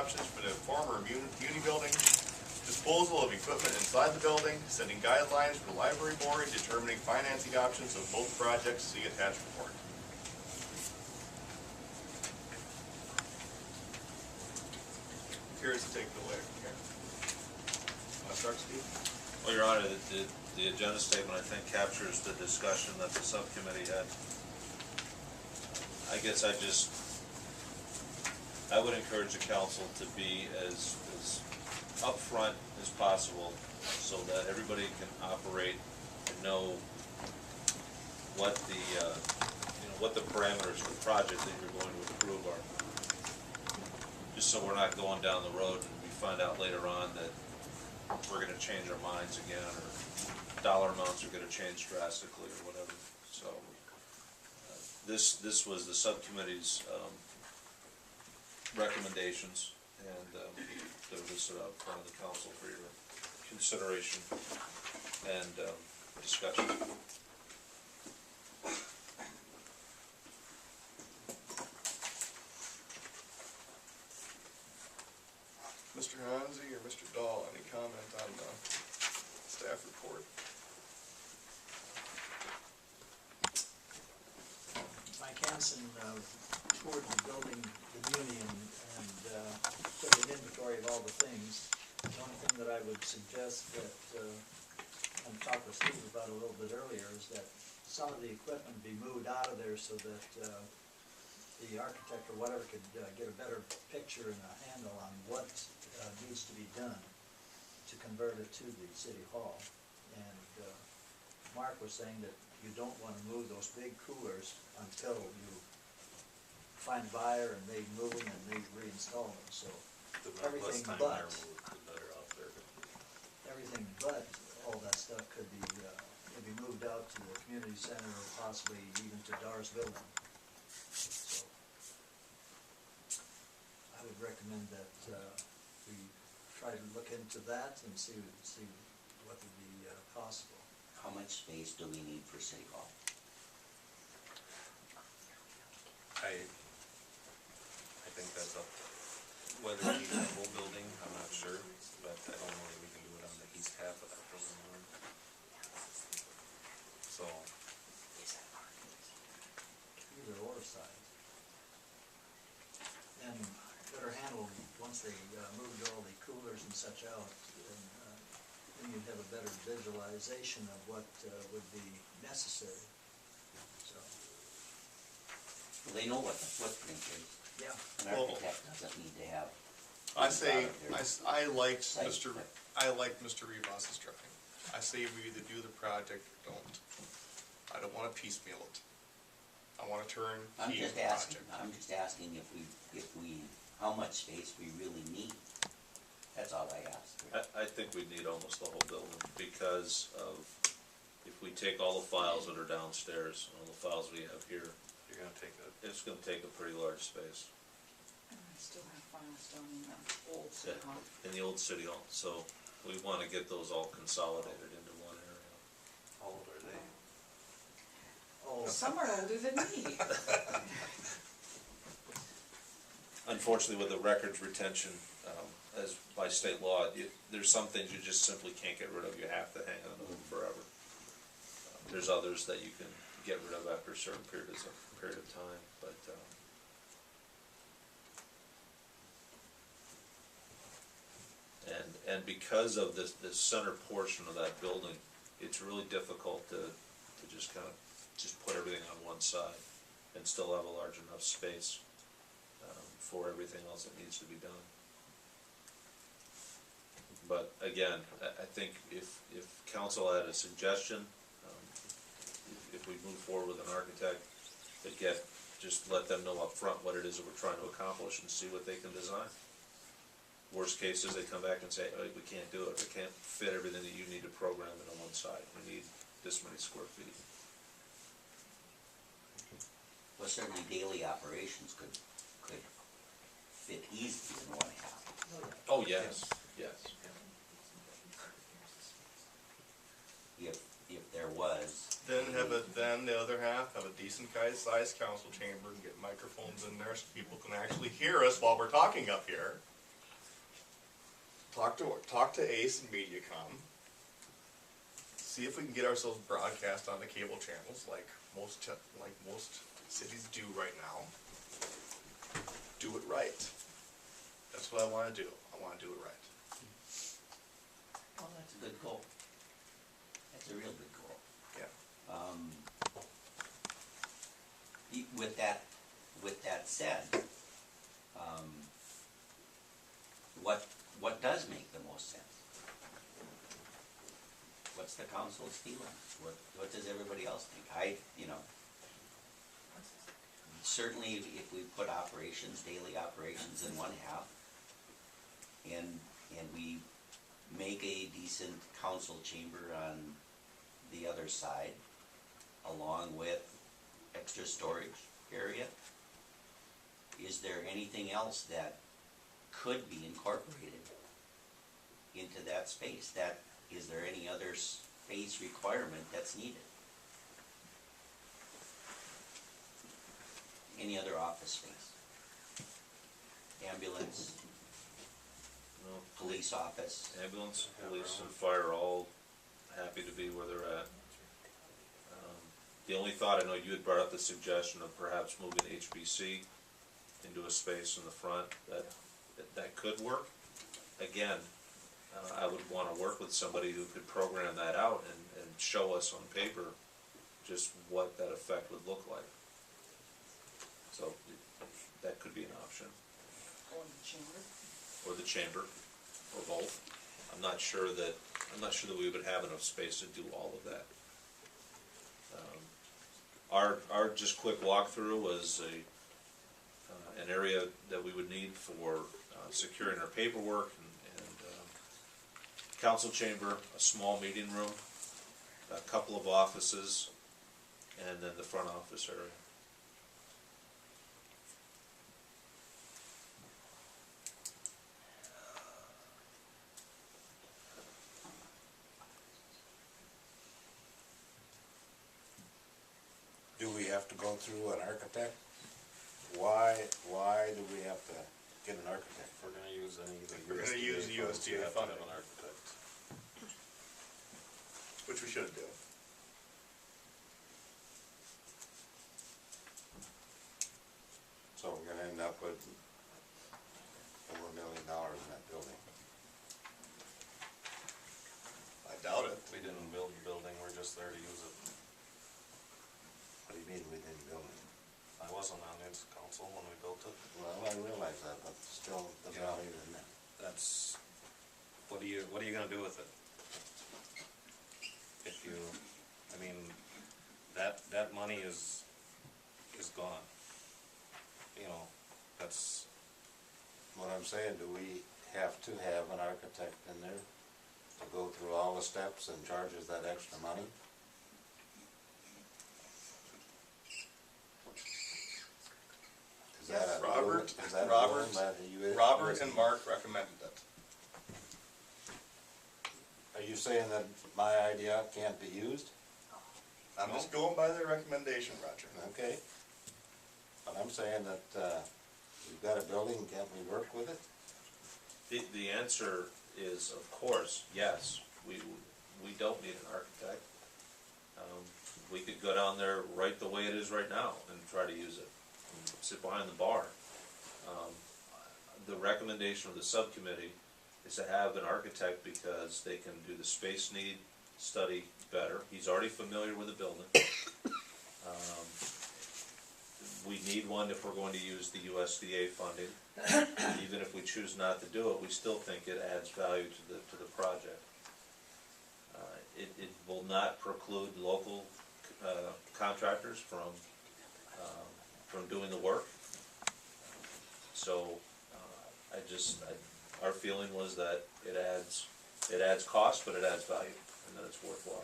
options for the former Muni building, disposal of equipment inside the building, setting guidelines for the library board, determining financing options of both projects, see attached report. Curious to take it away from here. Want to start, Steve? Well, Your Honor, the agenda statement, I think, captures the discussion that the subcommittee had. I guess I would encourage the council to be as upfront as possible so that everybody can operate and know what the parameters of the project that you're going to approve are. Just so we're not going down the road and we find out later on that we're going to change our minds again, or dollar amounts are going to change drastically or whatever. So this was the subcommittee's recommendations, and they're listed out in front of the council for your consideration and discussion. Mr. Hansi or Mr. Dahl, any comment on the staff report? Mike Hansen toured the building, the Union, and took an inventory of all the things. The only thing that I would suggest that, and talk with Steve about a little bit earlier, is that some of the equipment be moved out of there so that the architect or whatever could get a better picture and a handle on what needs to be done to convert it to the city hall. And Mark was saying that you don't want to move those big coolers until you find a buyer and they move them and they reinstall them. So everything but all that stuff could be moved out to the community center or possibly even to Dar's building. So I would recommend that we try to look into that and see what would be possible. How much space do we need for City Hall? I think that's up. Whether we need the whole building, I'm not sure, but I don't know that we can do it on the east half of that building. So Either or side. And better handled once they moved all the coolers and such out, and then you'd have a better visualization of what would be necessary. So, Well, they know what the footprint is. yeah. An architect doesn't need to have. I say, I liked Site Mr. Rivas's drafting. I say we either do the project or don't. I don't want to piecemeal it. I want to turn I'm key just the asking, project. I'm just asking if we, how much space we really need. That's all I ask. I think we need almost the whole building because of, if we take all the files that are downstairs, all the files we have here, you're gonna take that. it's gonna take a pretty large space. And I still have files down in the old city hall. In the old city hall, so we wanna get those all consolidated into one area. How old are they? Oh, Some are older than me. Unfortunately, with the records retention, as by state law, there's some things you just simply can't get rid of. You have to hang on to them forever. There's others that you can get rid of after a certain period of time, but and because of this center portion of that building, it's really difficult to just kind of put everything on one side and still have a large enough space for everything else that needs to be done. But again, I think if council had a suggestion, if we move forward with an architect, just let them know up front what it is that we're trying to accomplish and see what they can design. Worst case is they come back and say, oh, we can't do it, we can't fit everything that you need to program in on one side, we need this many square feet. Well, certainly daily operations could fit easily in one half. Oh, yes, yes. If there was. Then the other half, have a decent sized council chamber and get microphones in there so people can actually hear us while we're talking up here. talk to Ace and MediaCom. See if we can get ourselves broadcast on the cable channels like most cities do right now. Do it right. That's what I wanna do. I wanna do it right. Well, that's a good goal. That's a real good goal. Yeah. With that said, what does make the most sense? What's the council's feelings? What does everybody else think? Certainly if we put daily operations in one half, and we make a decent council chamber on the other side, along with extra storage area, is there anything else that could be incorporated into that space? Is there any other space requirement that's needed? Any other office space? Ambulance, No, police office? ambulance, police, and fire are all happy to be where they're at. The only thought, I know you had brought up the suggestion of perhaps moving HBC into a space in the front, that could work. Again, I would wanna work with somebody who could program that out and show us on paper just what that effect would look like. So, that could be an option. Or in the chamber. Or the chamber, or both. I'm not sure that we would have enough space to do all of that. Our just quick walkthrough was an area that we would need for securing our paperwork and council chamber, a small meeting room, a couple of offices, and then the front office area. Do we have to go through an architect? Why do we have to get an architect? If we're gonna use any of the We're gonna use the funds, you USDA have to have funding. an architect. Which we should do. So we're gonna end up with over $1 million in that building. I doubt it. We didn't build the building, we're just there to use it. What do you mean we didn't build it? I wasn't on its council when we built it. Well, I realize that, but still the Yeah. value in that. That's, what are you gonna do with it? If you, I mean, that money is gone. You know, that's, What I'm saying, do we have to have an architect in there to go through all the steps and charge us that extra money? Is that a- Robert- is that a Robert- rule that you- Robert and Mark recommended it. Are you saying that my idea can't be used? I'm just going by their recommendation, Roger. Okay. But I'm saying that, we've got a building, can't we work with it? The answer is, of course, yes. We don't need an architect. We could go down there right the way it is right now and try to use it, and sit behind the bar. The recommendation of the subcommittee is to have an architect because they can do the space need study better. He's already familiar with the building. We need one if we're going to use the USDA funding. Even if we choose not to do it, we still think it adds value to the project. It will not preclude local contractors from doing the work. So, our feeling was that it adds cost, but it adds value, and that it's worthwhile.